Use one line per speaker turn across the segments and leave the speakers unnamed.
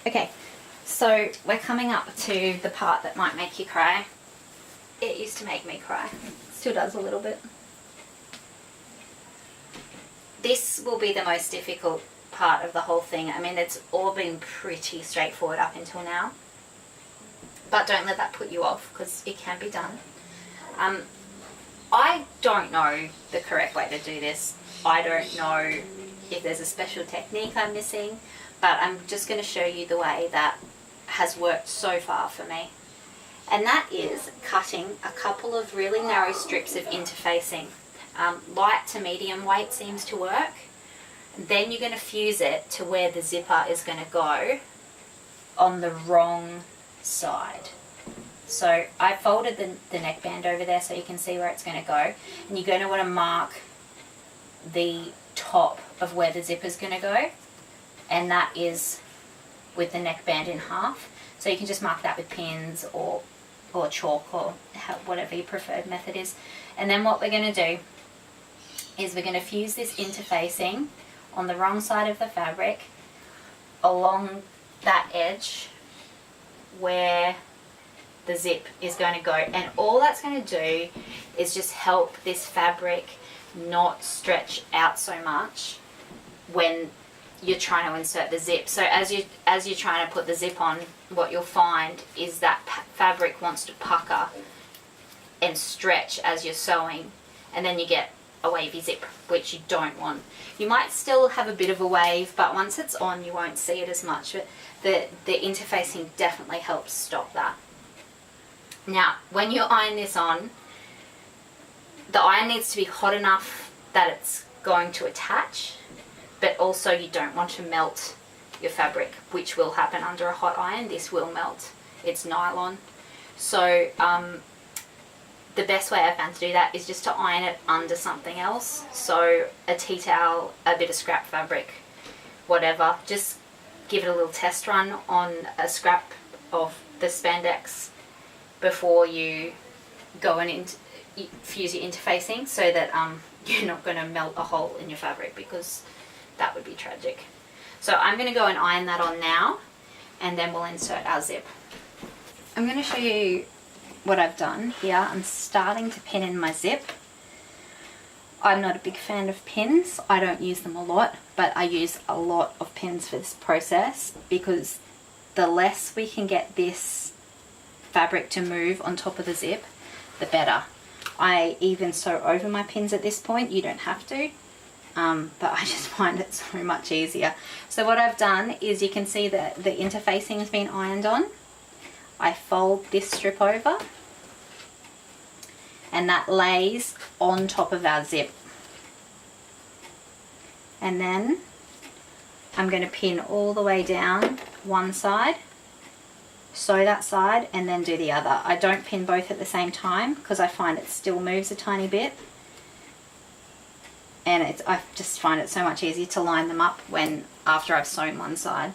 Okay, so we're coming up to the part that might make you cry. It used to make me cry. Still does a little bit. This will be the most difficult part of the whole thing. I mean, it's all been pretty straightforward up until now. But don't let that put you off, because it can be done. I don't know the correct way to do this. I don't know if there's a special technique I'm missing, but I'm just going to show you the way that has worked so far for me. And that is cutting a couple of really narrow strips of interfacing. Light to medium weight seems to work. Then you're going to fuse it to where the zipper is going to go on the wrong side. So I folded the neckband over there so you can see where it's going to go. And you're going to want to mark the top of where the zipper is going to go. And that is with the neckband in half. So you can just mark that with pins or chalk or whatever your preferred method is. And then what we're going to do is we're going to fuse this interfacing on the wrong side of the fabric along that edge where the zip is going to go, and all that's going to do is just help this fabric not stretch out so much when you're trying to insert the zip. So as you're trying to put the zip on, what you'll find is that fabric wants to pucker and stretch as you're sewing, and then you get a wavy zip, which you don't want. You might still have a bit of a wave, but once it's on you won't see it as much. But the interfacing definitely helps stop that. Now, when you iron this on, the iron needs to be hot enough that it's going to attach, but also you don't want to melt your fabric, which will happen under a hot iron. This will melt. It's nylon. So the best way I found to do that is just to iron it under something else. So a tea towel, a bit of scrap fabric, whatever. Just give it a little test run on a scrap of the spandex before you go and fuse your interfacing, so that you're not going to melt a hole in your fabric, because that would be tragic. So I'm going to go and iron that on now, and then we'll insert our zip. I'm going to show you what I've done here. I'm starting to pin in my zip. I'm not a big fan of pins. I don't use them a lot, but I use a lot of pins for this process, because the less we can get this fabric to move on top of the zip, the better. I even sew over my pins at this point. You don't have to, but I just find it so much easier. So what I've done is, you can see that the interfacing has been ironed on. I fold this strip over, and that lays on top of our zip. And then I'm going to pin all the way down one side, sew that side, and then do the other. I don't pin both at the same time, because I find it still moves a tiny bit, and I just find it so much easier to line them up after I've sewn one side.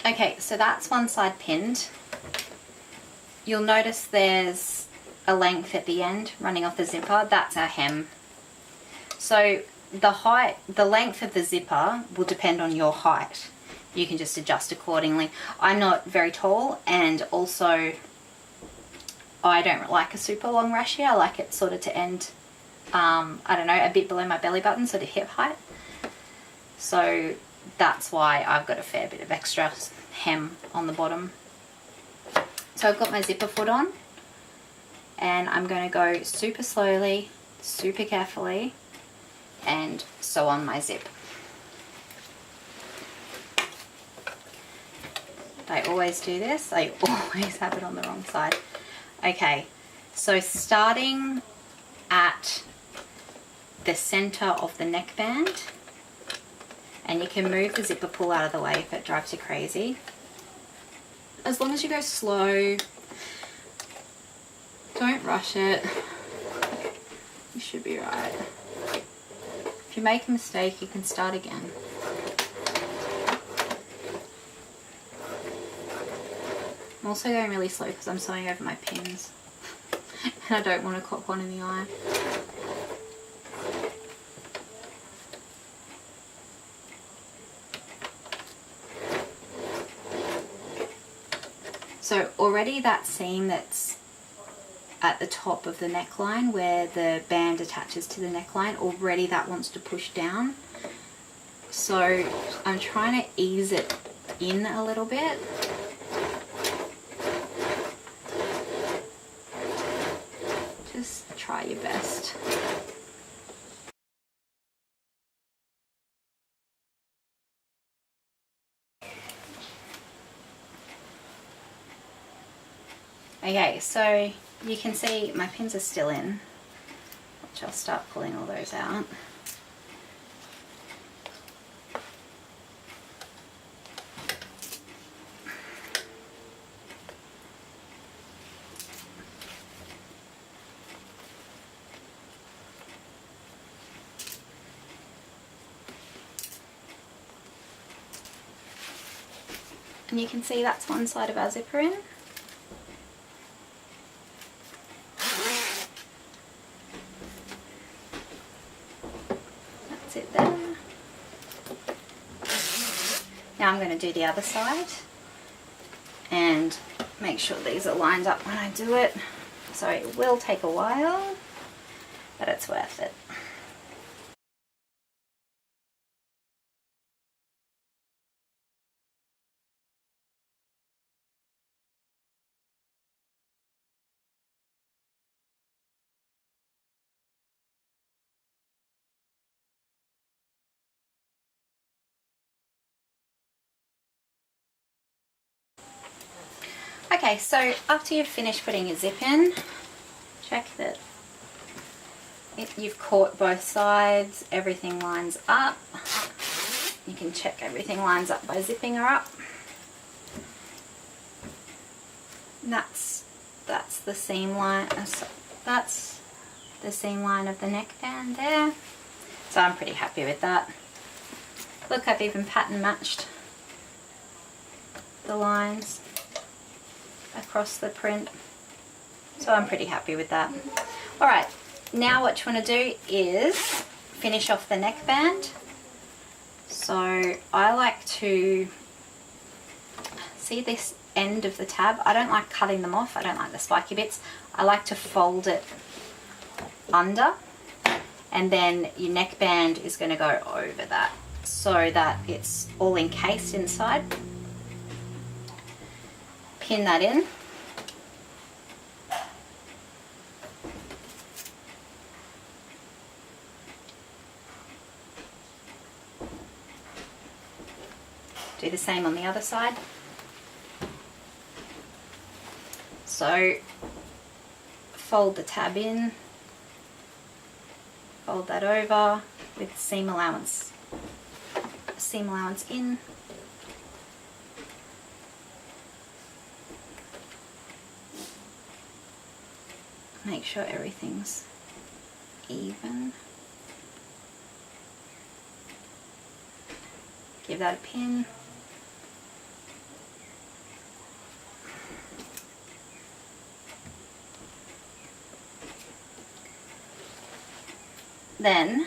Okay, so that's one side pinned. You'll notice there's a length at the end running off the zipper. That's our hem. So the length of the zipper will depend on your height. You can just adjust accordingly. I'm not very tall, and also I don't like a super long rashie. I like it sort of to end, I don't know, a bit below my belly button, sort of hip height. So that's why I've got a fair bit of extra hem on the bottom. So I've got my zipper foot on, and I'm going to go super slowly, super carefully, and sew on my zip. I always do this. I always have it on the wrong side. Okay, so starting at the center of the neckband, and you can move the zipper pull out of the way if it drives you crazy. As long as you go slow, don't rush it, you should be right. If you make a mistake, you can start again. I'm also going really slow because I'm sewing over my pins and I don't want to cop one in the eye. So already that seam that's at the top of the neckline where the band attaches to the neckline, already that wants to push down. So I'm trying to ease it in a little bit. Just try your best. Okay, so you can see my pins are still in, which I'll start pulling all those out. And you can see that's one side of our zipper in. That's it there. Now I'm going to do the other side and make sure these are lined up when I do it. So it will take a while, but it's worth it. Okay, so after you've finished putting your zip in, check that you've caught both sides, everything lines up. You can check everything lines up by zipping her up. And that's the seam line. That's the seam line of the neckband there. So I'm pretty happy with that. Look, I've even pattern matched the lines across the print, so I'm pretty happy with that. Alright, now what you want to do is finish off the neckband. So I like to see this end of the tab. I don't like cutting them off, I don't like the spiky bits. I like to fold it under, and then your neckband is going to go over that so that it's all encased inside. Pin that in. Do the same on the other side. So fold the tab in, fold that over with seam allowance in. Make sure everything's even. Give that a pin. Then,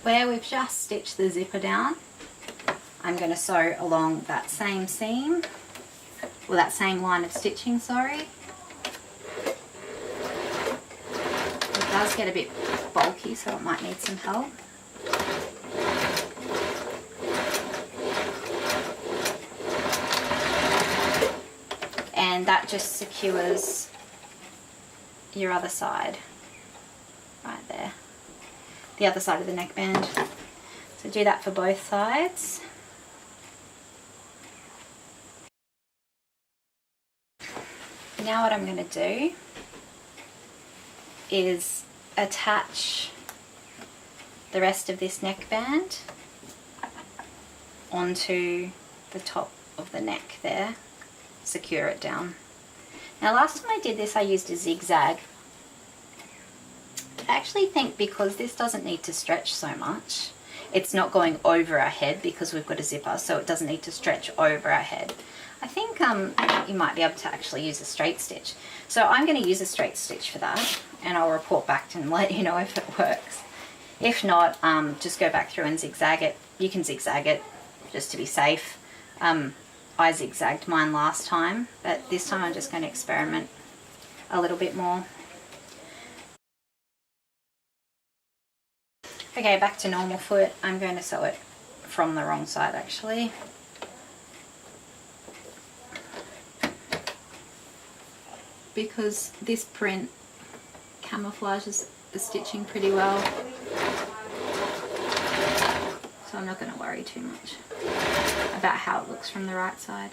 where we've just stitched the zipper down, I'm going to sew along that same seam, or that same line of stitching, sorry. It does get a bit bulky, so it might need some help. And that just secures your other side, right there, the other side of the neckband. So do that for both sides. Now what I'm going to do is attach the rest of this neckband onto the top of the neck there, secure it down. Now last time I did this I used a zigzag. I actually think because this doesn't need to stretch so much, it's not going over our head because we've got a zipper, so it doesn't need to stretch over our head. I think you might be able to actually use a straight stitch. So I'm going to use a straight stitch for that, and I'll report back and let you know if it works. If not, just go back through and zigzag it. You can zigzag it just to be safe. I zigzagged mine last time, but this time I'm just going to experiment a little bit more. Okay, back to normal foot. I'm going to sew it from the wrong side actually. Because this print camouflages the stitching pretty well. So I'm not going to worry too much about how it looks from the right side.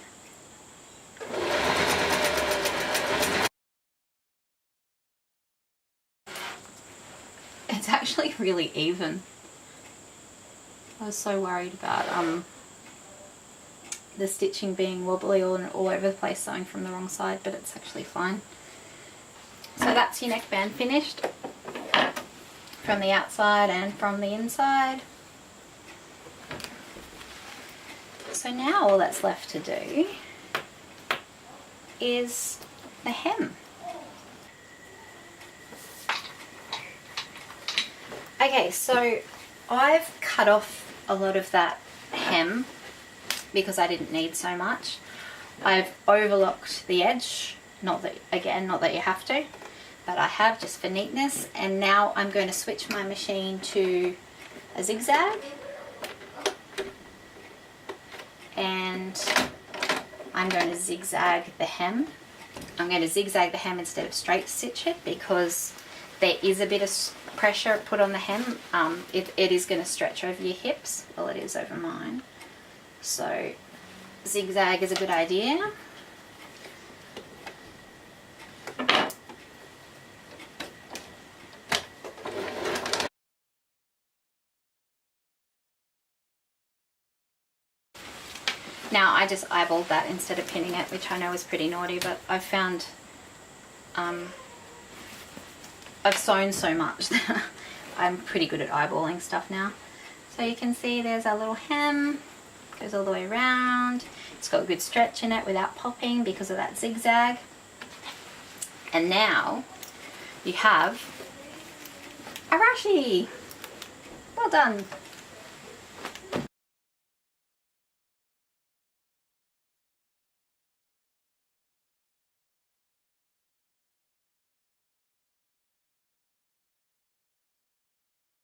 It's actually really even. I was so worried about the stitching being wobbly all over the place sewing from the wrong side, but it's actually fine. So that's your neckband finished from the outside and from the inside. So now all that's left to do is the hem. Okay, so I've cut off a lot of that hem because I didn't need so much. I've overlocked the edge, not that you have to, but I have just for neatness. And now I'm going to switch my machine to a zigzag, and I'm going to zigzag the hem. I'm going to zigzag the hem instead of straight stitch it because there is a bit of pressure put on the hem. It is going to stretch over your hips. Well, it is over mine. So zigzag is a good idea. Now I just eyeballed that instead of pinning it, which I know is pretty naughty, but I've found I've sewn so much that I'm pretty good at eyeballing stuff now. So you can see there's our little hem, goes all the way around. It's got a good stretch in it without popping because of that zigzag. And now you have a Rashie. Well done.